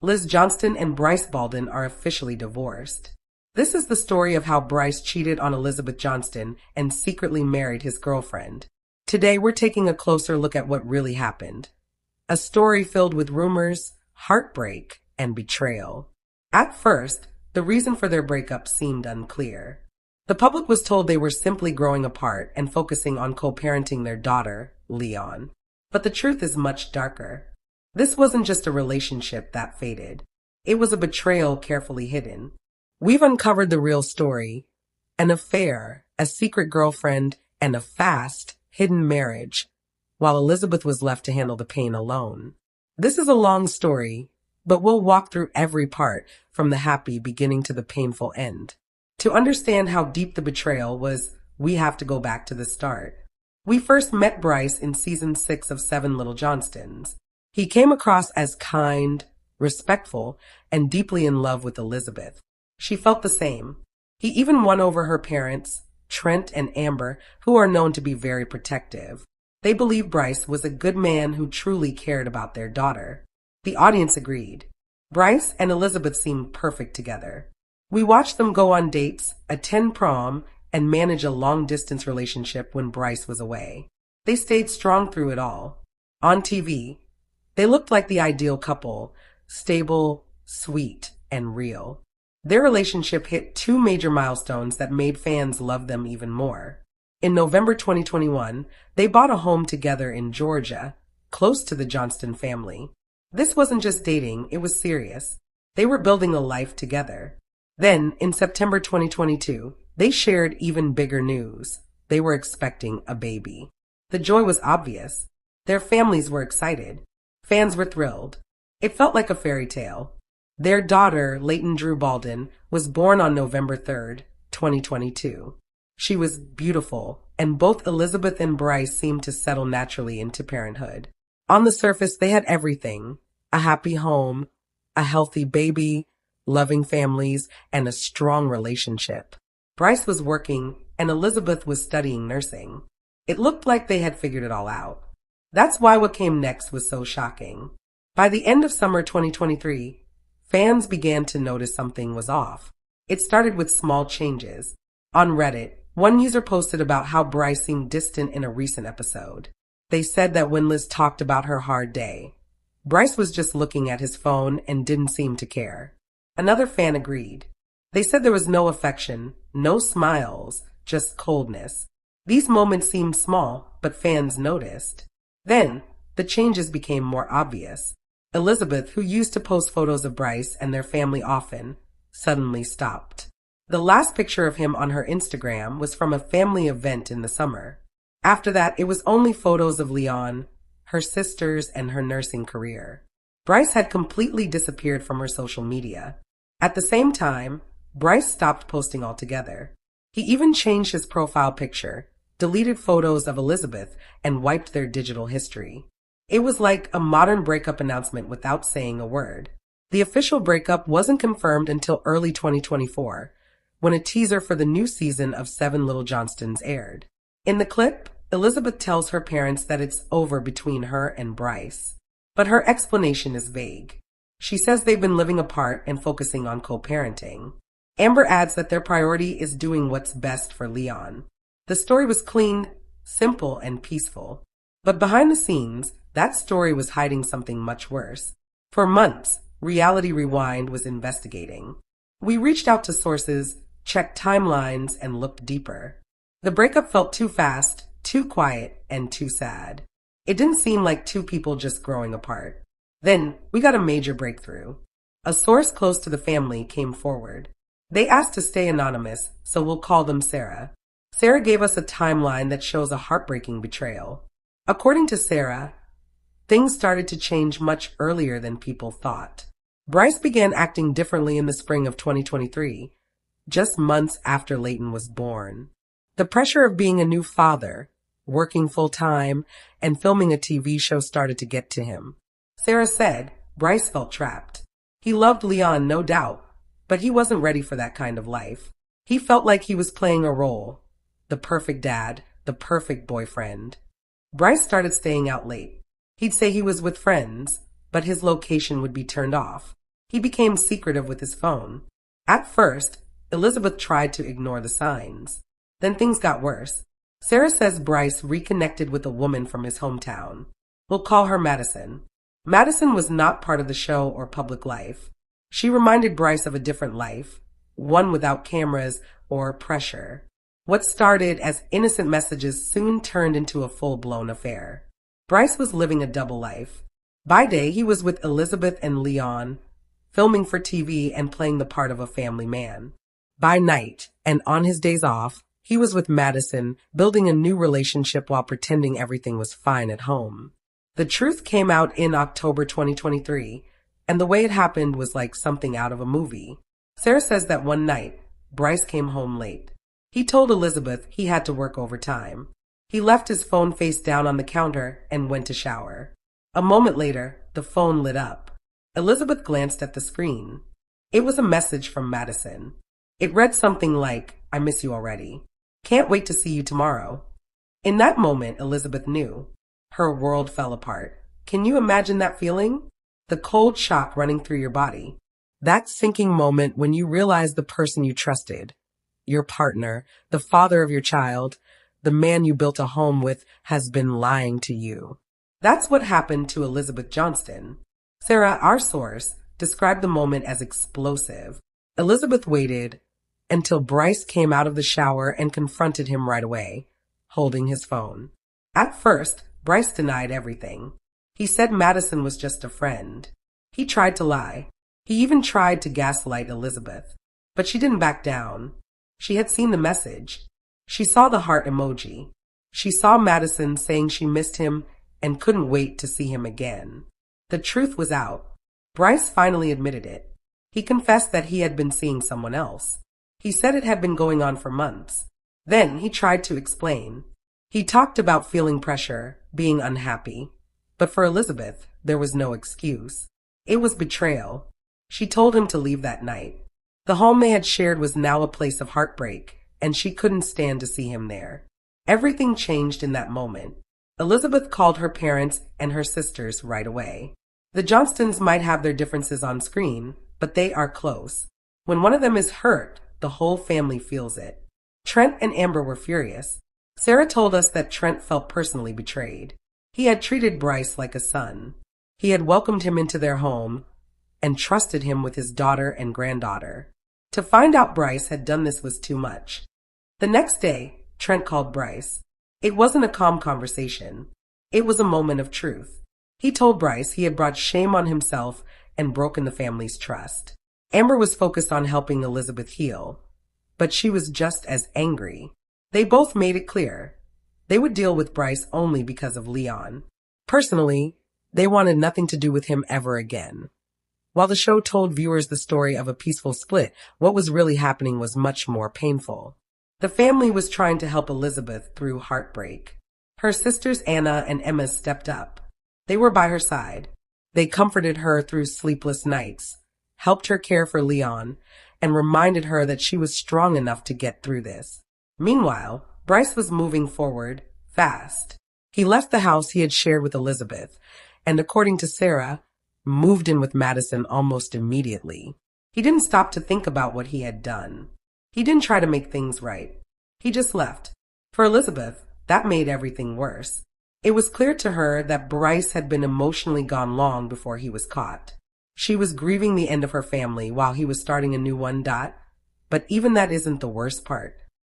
Liz Johnston and Bryce Balden are officially divorced. This is the story of how Brice cheated on Elizabeth Johnston and secretly married his girlfriend. Today we're taking a closer look at what really happened. A story filled with rumors, heartbreak, and betrayal. At first, the reason for their breakup seemed unclear. The public was told they were simply growing apart and focusing on co-parenting their daughter, Leon. But the truth is much darker. This wasn't just a relationship that faded. It was a betrayal carefully hidden. We've uncovered the real story. An affair, a secret girlfriend, and a fast, hidden marriage, while Elizabeth was left to handle the pain alone. This is a long story, but we'll walk through every part, from the happy beginning to the painful end. To understand how deep the betrayal was, we have to go back to the start. We first met Brice in season 6 of 7 Little Johnstons. He came across as kind, respectful, and deeply in love with Elizabeth. She felt the same. He even won over her parents, Trent and Amber, who are known to be very protective. They believed Brice was a good man who truly cared about their daughter. The audience agreed. Brice and Elizabeth seemed perfect together. We watched them go on dates, attend prom, and manage a long-distance relationship when Brice was away. They stayed strong through it all. On TV, they looked like the ideal couple, stable, sweet, and real. Their relationship hit 2 major milestones that made fans love them even more. In November 2021, they bought a home together in Georgia, close to the Johnston family. This wasn't just dating, it was serious. They were building a life together. Then, in September 2022, they shared even bigger news. They were expecting a baby. The joy was obvious. Their families were excited. Fans were thrilled. It felt like a fairy tale. Their daughter, Leighton Drew Balden, was born on November 3rd, 2022. She was beautiful, and both Elizabeth and Brice seemed to settle naturally into parenthood. On the surface, they had everything: a happy home, a healthy baby, loving families, and a strong relationship. Brice was working, and Elizabeth was studying nursing. It looked like they had figured it all out. That's why what came next was so shocking. By the end of summer 2023, fans began to notice something was off. It started with small changes. On Reddit, one user posted about how Brice seemed distant in a recent episode. They said that when Liz talked about her hard day, Brice was just looking at his phone and didn't seem to care. Another fan agreed. They said there was no affection, no smiles, just coldness. These moments seemed small, but fans noticed. Then, the changes became more obvious. Elizabeth, who used to post photos of Brice and their family often, suddenly stopped. The last picture of him on her Instagram was from a family event in the summer. After that, it was only photos of Leon, her sisters, and her nursing career. Brice had completely disappeared from her social media. At the same time, Brice stopped posting altogether. He even changed his profile picture, deleted photos of Elizabeth, and wiped their digital history. It was like a modern breakup announcement without saying a word. The official breakup wasn't confirmed until early 2024, when a teaser for the new season of 7 Little Johnstons aired. In the clip, Elizabeth tells her parents that it's over between her and Brice. But her explanation is vague. She says they've been living apart and focusing on co-parenting. Amber adds that their priority is doing what's best for Leon. The story was clean, simple, and peaceful. But behind the scenes, that story was hiding something much worse. For months, Reality Rewind was investigating. We reached out to sources, checked timelines, and looked deeper. The breakup felt too fast, too quiet, and too sad. It didn't seem like two people just growing apart. Then, we got a major breakthrough. A source close to the family came forward. They asked to stay anonymous, so we'll call them Sarah. Sarah gave us a timeline that shows a heartbreaking betrayal. According to Sarah, things started to change much earlier than people thought. Brice began acting differently in the spring of 2023, just months after Leighton was born. The pressure of being a new father, working full-time, and filming a TV show started to get to him. Sarah said Brice felt trapped. He loved Leon, no doubt, but he wasn't ready for that kind of life. He felt like he was playing a role, the perfect dad, the perfect boyfriend. Brice started staying out late. He'd say he was with friends, but his location would be turned off. He became secretive with his phone. At first, Elizabeth tried to ignore the signs. Then things got worse. Sarah says Brice reconnected with a woman from his hometown. We'll call her Madison. Madison was not part of the show or public life. She reminded Brice of a different life, one without cameras or pressure. What started as innocent messages soon turned into a full-blown affair. Brice was living a double life. By day, he was with Elizabeth and Leon, filming for TV and playing the part of a family man. By night, and on his days off, he was with Madison, building a new relationship while pretending everything was fine at home. The truth came out in October 2023, and the way it happened was like something out of a movie. Sarah says that one night, Brice came home late. He told Elizabeth he had to work overtime. He left his phone face down on the counter and went to shower. A moment later, the phone lit up. Elizabeth glanced at the screen. It was a message from Madison. It read something like, "I miss you already. Can't wait to see you tomorrow." In that moment, Elizabeth knew. Her world fell apart. Can you imagine that feeling? The cold shock running through your body. That sinking moment when you realize the person you trusted, your partner, the father of your child, the man you built a home with, has been lying to you. That's what happened to Elizabeth Johnston. Sarah, our source, described the moment as explosive. Elizabeth waited until Brice came out of the shower and confronted him right away, holding his phone. At first, Brice denied everything. He said Madison was just a friend. He tried to lie. He even tried to gaslight Elizabeth. But she didn't back down. She had seen the message. She saw the heart emoji. She saw Madison saying she missed him and couldn't wait to see him again. The truth was out. Brice finally admitted it. He confessed that he had been seeing someone else. He said it had been going on for months. Then he tried to explain. He talked about feeling pressure, being unhappy. But for Elizabeth, there was no excuse. It was betrayal. She told him to leave that night. The home they had shared was now a place of heartbreak, and she couldn't stand to see him there. Everything changed in that moment. Elizabeth called her parents and her sisters right away. The Johnstons might have their differences on screen, but they are close. When one of them is hurt, the whole family feels it. Trent and Amber were furious. Sarah told us that Trent felt personally betrayed. He had treated Brice like a son. He had welcomed him into their home and trusted him with his daughter and granddaughter. To find out Brice had done this was too much. The next day, Trent called Brice. It wasn't a calm conversation. It was a moment of truth. He told Brice he had brought shame on himself and broken the family's trust. Amber was focused on helping Elizabeth heal, but she was just as angry. They both made it clear they would deal with Brice only because of Leon. Personally, they wanted nothing to do with him ever again. While the show told viewers the story of a peaceful split, what was really happening was much more painful. The family was trying to help Elizabeth through heartbreak. Her sisters Anna and Emma stepped up. They were by her side. They comforted her through sleepless nights, helped her care for Leon, and reminded her that she was strong enough to get through this. Meanwhile, Brice was moving forward fast. He left the house he had shared with Elizabeth, and according to Sarah, moved in with Madison almost immediately. He didn't stop to think about what he had done. He didn't try to make things right. He just left. For Elizabeth, that made everything worse. It was clear to her that Brice had been emotionally gone long before he was caught. She was grieving the end of her family while he was starting a new one. But even that isn't the worst part.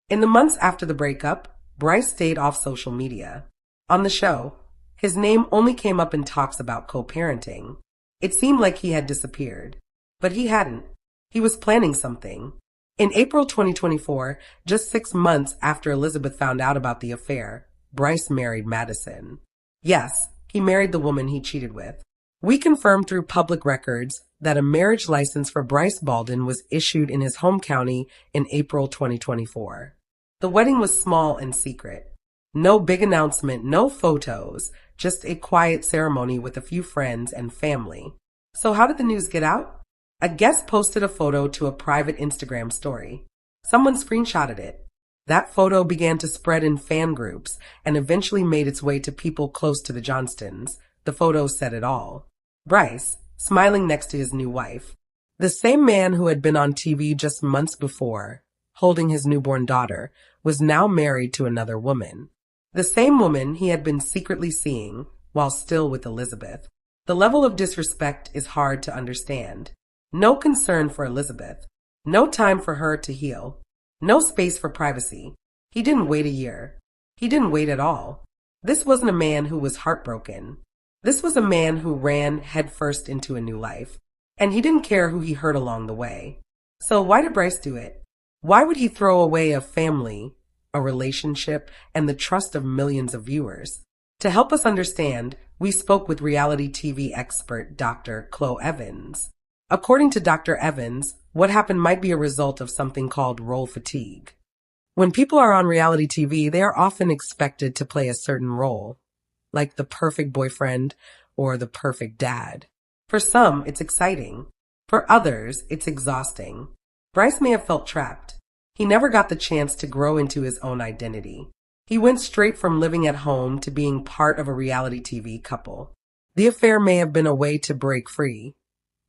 In the months after the breakup, Brice stayed off social media. On the show, his name only came up in talks about co-parenting. It seemed like he had disappeared. But he hadn't. He was planning something. In April 2024, just 6 months after Elizabeth found out about the affair, Brice married Madison. Yes, he married the woman he cheated with. We confirmed through public records that a marriage license for Bryce Balden was issued in his home county in April 2024. The wedding was small and secret. No big announcement, no photos, just a quiet ceremony with a few friends and family. So how did the news get out? A guest posted a photo to a private Instagram story. Someone screenshotted it. That photo began to spread in fan groups and eventually made its way to people close to the Johnstons. The photo said it all. Brice, smiling next to his new wife, The same man who had been on TV just months before, holding his newborn daughter, was now married to another woman. The same woman he had been secretly seeing while still with Elizabeth. The level of disrespect is hard to understand. No concern for Elizabeth. No time for her to heal. No space for privacy. He didn't wait a year. He didn't wait at all. This wasn't a man who was heartbroken. This was a man who ran headfirst into a new life. And he didn't care who he hurt along the way. So why did Brice do it? Why would he throw away a family, a relationship, and the trust of millions of viewers? To help us understand, we spoke with reality TV expert Dr. Chloe Evans. According to Dr. Evans, what happened might be a result of something called role fatigue. When people are on reality TV, they are often expected to play a certain role, like the perfect boyfriend or the perfect dad. For some, it's exciting. For others, it's exhausting. Brice may have felt trapped. He never got the chance to grow into his own identity. He went straight from living at home to being part of a reality TV couple. The affair may have been a way to break free,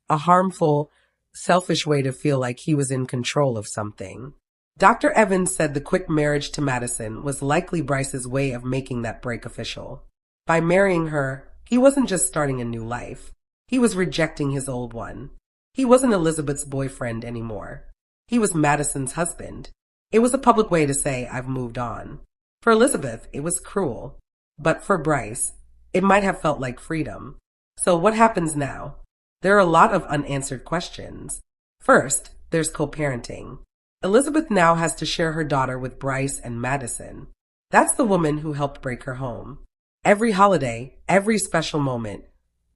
a harmful, selfish way to feel like he was in control of something. Dr. Evans said the quick marriage to Madison was likely Brice's way of making that break official. By marrying her, he wasn't just starting a new life. He was rejecting his old one. He wasn't Elizabeth's boyfriend anymore. He was Madison's husband. It was a public way to say, I've moved on. For Elizabeth, it was cruel. But for Brice, it might have felt like freedom. So what happens now? There are a lot of unanswered questions. First, there's co-parenting. Elizabeth now has to share her daughter with Brice and Madison. That's the woman who helped break her home. Every holiday, every special moment,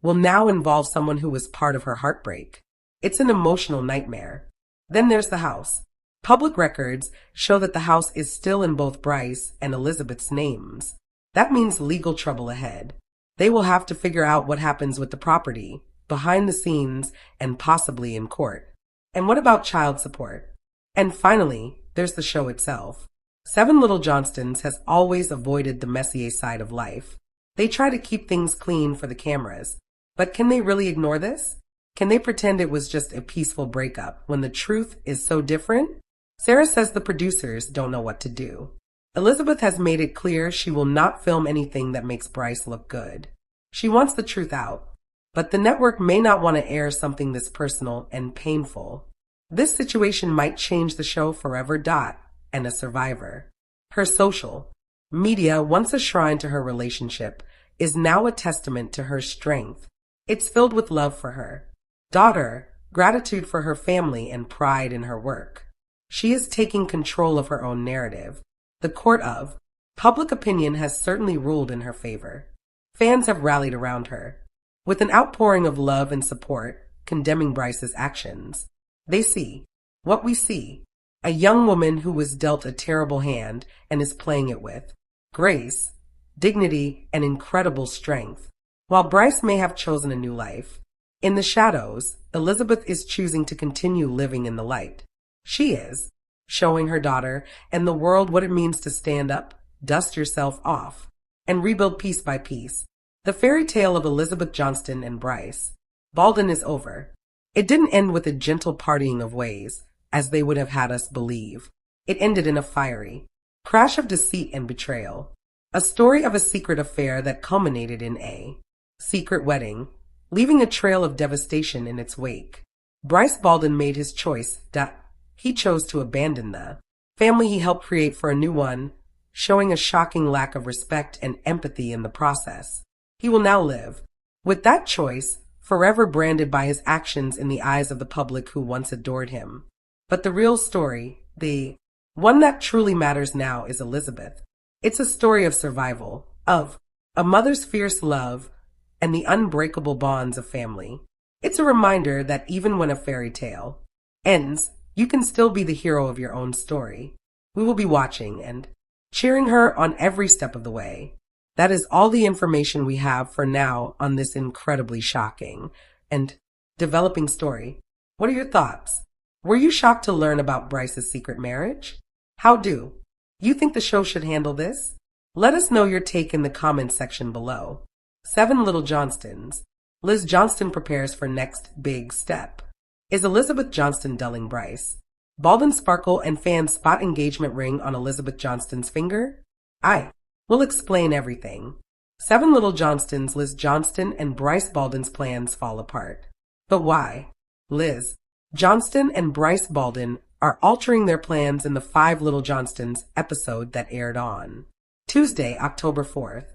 will now involve someone who was part of her heartbreak. It's an emotional nightmare. Then there's the house. Public records show that the house is still in both Brice and Elizabeth's names. That means legal trouble ahead. They will have to figure out what happens with the property, behind the scenes, and possibly in court. And what about child support? And finally, there's the show itself. Seven Little Johnstons has always avoided the messier side of life. They try to keep things clean for the cameras. But can they really ignore this? Can they pretend it was just a peaceful breakup when the truth is so different? Sarah says the producers don't know what to do. Elizabeth has made it clear she will not film anything that makes Brice look good. She wants the truth out. But the network may not want to air something this personal and painful. This situation might change the show forever. And a survivor. Her social media, once a shrine to her relationship, is now a testament to her strength. It's filled with love for her daughter, gratitude for her family, and pride in her work. She is taking control of her own narrative. The court of public opinion has certainly ruled in her favor. Fans have rallied around her, with an outpouring of love and support, condemning Brice's actions. They see what we see, a young woman who was dealt a terrible hand and is playing it with grace, dignity, and incredible strength. While Brice may have chosen a new life, in the shadows, Elizabeth is choosing to continue living in the light. She is showing her daughter and the world what it means to stand up, dust yourself off, and rebuild piece by piece. The fairy tale of Elizabeth Johnston and Bryce Balden is over. It didn't end with a gentle parting of ways, as they would have had us believe. It ended in a fiery crash of deceit and betrayal. A story of a secret affair that culminated in a secret wedding, leaving a trail of devastation in its wake. Brice Balden made his choice. He chose to abandon the family he helped create for a new one, showing a shocking lack of respect and empathy in the process. He will now live with that choice, forever branded by his actions in the eyes of the public who once adored him. But the real story, the one that truly matters now, is Elizabeth. It's a story of survival, of a mother's fierce love, and the unbreakable bonds of family. It's a reminder that even when a fairy tale ends, you can still be the hero of your own story. We will be watching and cheering her on every step of the way. That is all the information we have for now on this incredibly shocking and developing story. What are your thoughts? Were you shocked to learn about Brice's secret marriage? How do you think the show should handle this? Let us know your take in the comments section below. Seven Little Johnstons. Liz Johnston prepares for next big step. Is Elizabeth Johnston dulling Brice? Balden sparkle and fans spot engagement ring on Elizabeth Johnston's finger? I will explain everything. Seven little Johnstons, Liz Johnston and Bryce Balden's plans fall apart. But why? Liz Johnston and Bryce Balden are altering their plans in the Five Little Johnstons episode that aired on Tuesday, October 4th.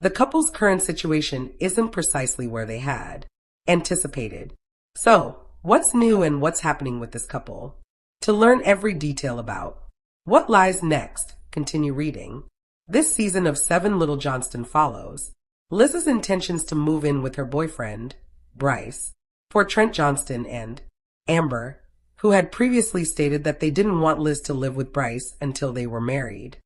The couple's current situation isn't precisely where they had anticipated. So, what's new and what's happening with this couple? To learn every detail about what lies next, continue reading. This season of Seven Little Johnston follows Liz's intentions to move in with her boyfriend, Brice, for Trent Johnston and Amber, who had previously stated that they didn't want Liz to live with Brice until they were married.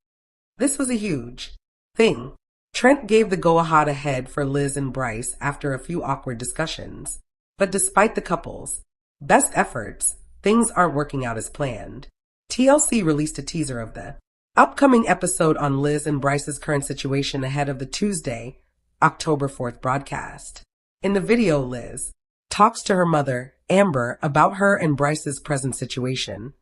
This was a huge thing. Trent gave the go-ahead for Liz and Brice after a few awkward discussions. But despite the couple's best efforts, things aren't working out as planned. TLC released a teaser of the upcoming episode on Liz and Brice's current situation ahead of the Tuesday, October 4th broadcast. In the video, Liz talks to her mother, Amber, about her and Brice's present situation.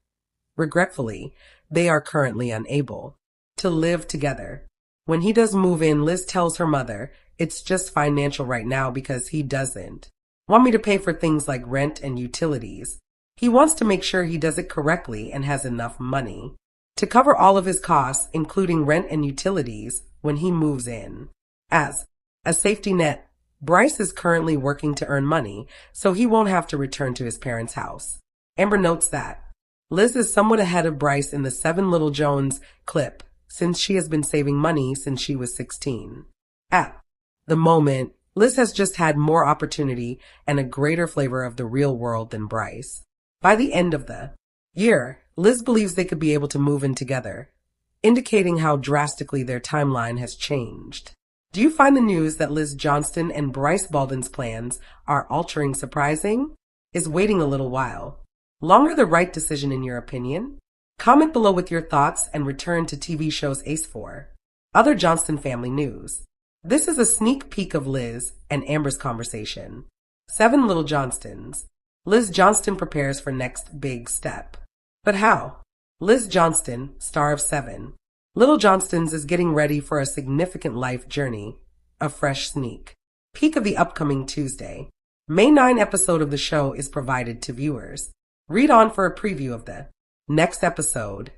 Regretfully, they are currently unable to live together. When he does move in, Liz tells her mother, "It's just financial right now because he doesn't want me to pay for things like rent and utilities. He wants to make sure he does it correctly and has enough money to cover all of his costs, including rent and utilities, when he moves in." As a safety net, Brice is currently working to earn money, so he won't have to return to his parents' house. Amber notes that Liz is somewhat ahead of Brice in the Seven Little Jones clip, since she has been saving money since she was 16. At the moment, Liz has just had more opportunity and a greater flavor of the real world than Brice. By the end of the year, Liz believes they could be able to move in together, indicating how drastically their timeline has changed. Do you find the news that Liz Johnston and Bryce Balden's plans are altering surprising? Is waiting a little while longer the right decision in your opinion? Comment below with your thoughts and return to TV shows Ace 4. Other Johnston family news. This is a sneak peek of Liz and Amber's conversation. Seven Little Johnstons. Liz Johnston prepares for next big step. But how? Liz Johnston, star of Seven Little Johnstons, is getting ready for a significant life journey. A fresh sneak peek of the upcoming Tuesday, May 9 episode of the show is provided to viewers. Read on for a preview of the next episode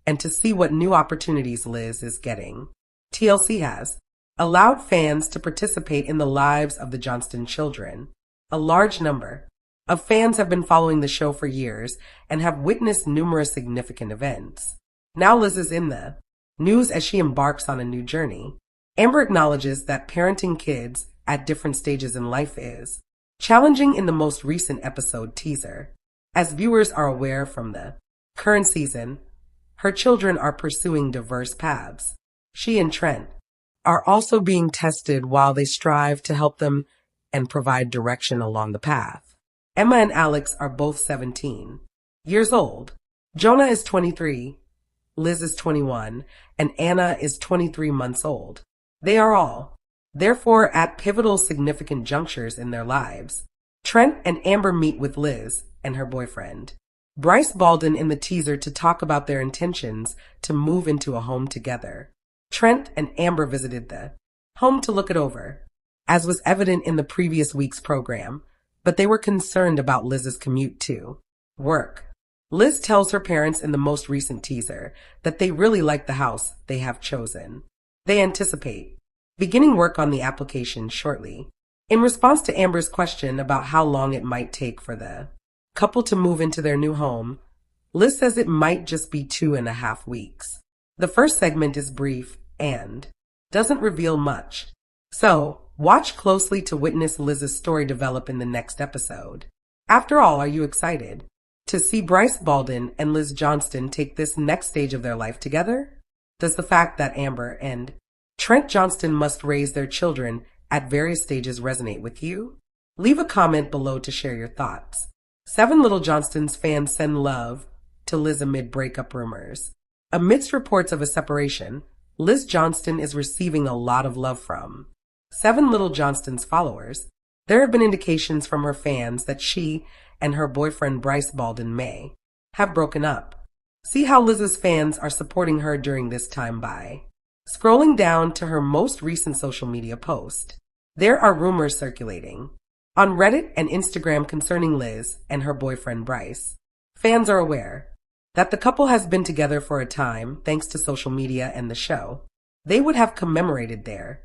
and to see what new opportunities Liz is getting. TLC has allowed fans to participate in the lives of the Johnston children. A large number of fans have been following the show for years and have witnessed numerous significant events. Now Liz is in the news as she embarks on a new journey. Amber acknowledges that parenting kids at different stages in life is challenging in the most recent episode teaser. As viewers are aware from the current season, her children are pursuing diverse paths. She and Trent are also being tested while they strive to help them and provide direction along the path. Emma and Alex are both 17 years old. Jonah is 23, Liz is 21, and Anna is 23 months old. They are all, therefore, at pivotal significant junctures in their lives. Trent and Amber meet with Liz and her boyfriend, Bryce Balden, in the teaser to talk about their intentions to move into a home together. Trent and Amber visited the home to look it over, as was evident in the previous week's program, but they were concerned about Liz's commute to work. Liz tells her parents in the most recent teaser that they really like the house they have chosen. They anticipate beginning work on the application shortly. In response to Amber's question about how long it might take for the couple to move into their new home, Liz says it might just be 2.5 weeks. The first segment is brief and doesn't reveal much. So, watch closely to witness Liz's story develop in the next episode. After all, are you excited to see Bryce Balden and Liz Johnston take this next stage of their life together? Does the fact that Amber and Trent Johnston must raise their children at various stages resonate with you? Leave a comment below to share your thoughts. Seven Little Johnstons fans send love to Liz amid breakup rumors. Amidst reports of a separation, Liz Johnston is receiving a lot of love from Seven Little Johnston's followers. There have been indications from her fans that she and her boyfriend Brice Balden may have broken up. See how Liz's fans are supporting her during this time by scrolling down to her most recent social media post. There are rumors circulating on Reddit and Instagram concerning Liz and her boyfriend Brice. Fans are aware that the couple has been together for a time thanks to social media and the show. They would have commemorated their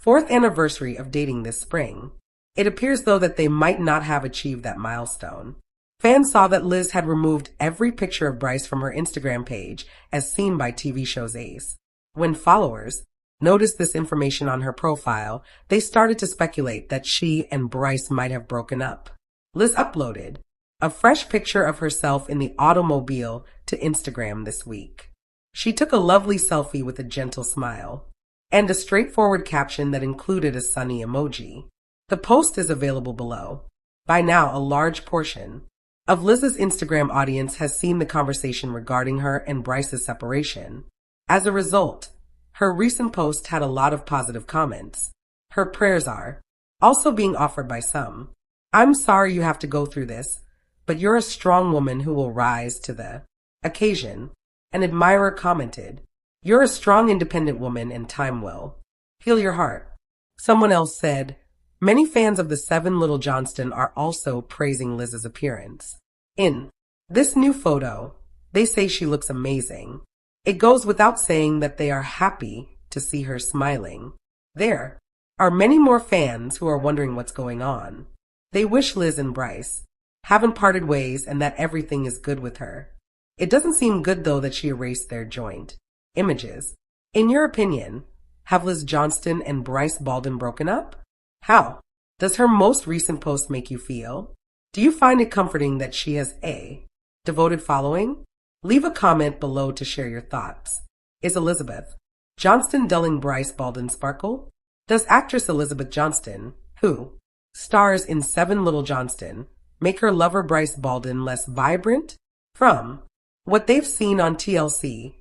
4th anniversary of dating this spring. It appears though that they might not have achieved that milestone. Fans saw that Liz had removed every picture of Brice from her Instagram page as seen by TV show's Ace. When followers noticed this information on her profile, they started to speculate that she and Brice might have broken up. Liz uploaded a fresh picture of herself in the automobile to Instagram this week. She took a lovely selfie with a gentle smile and a straightforward caption that included a sunny emoji. The post is available below. By now, a large portion of Liz's Instagram audience has seen the conversation regarding her and Brice's separation. As a result, her recent post had a lot of positive comments. Her prayers are also being offered by some. I'm sorry you have to go through this, but you're a strong woman who will rise to the occasion. An admirer commented, "You're a strong, independent woman and time will heal your heart." Someone else said, "Many fans of the 7 Little Johnston are also praising Liz's appearance. In this new photo, they say she looks amazing. It goes without saying that they are happy to see her smiling." There are many more fans who are wondering what's going on. They wish Liz and Brice haven't parted ways and that everything is good with her. It doesn't seem good though that she erased their joint images. In your opinion, have Liz Johnston and Brice Balden broken up? How does her most recent post make you feel? Do you find it comforting that she has a devoted following? Leave a comment below to share your thoughts. Is Elizabeth Johnston dulling Brice Balden sparkle? Does actress Elizabeth Johnston, who stars in 7 Little Johnston, make her lover Brice Balden less vibrant? From what they've seen on TLC,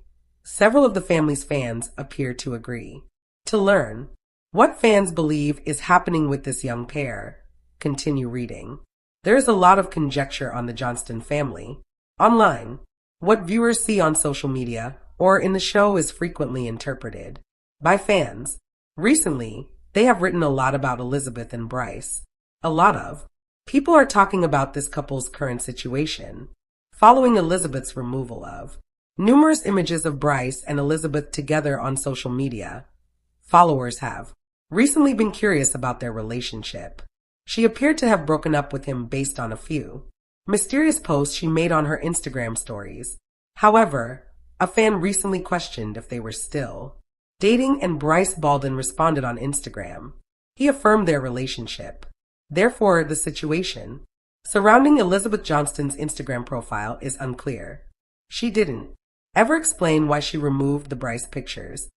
several of the family's fans appear to agree. To learn what fans believe is happening with this young pair, continue reading. There is a lot of conjecture on the Johnston family. Online, what viewers see on social media or in the show is frequently interpreted by fans. Recently, they have written a lot about Elizabeth and Brice. A lot of people are talking about this couple's current situation, following Elizabeth's removal of numerous images of Brice and Elizabeth together on social media. Followers have recently been curious about their relationship. She appeared to have broken up with him based on a few mysterious posts she made on her Instagram stories. However, a fan recently questioned if they were still dating, and Brice Balden responded on Instagram. He affirmed their relationship. Therefore, the situation surrounding Elizabeth Johnston's Instagram profile is unclear. She didn't ever explain why she removed the Brice pictures.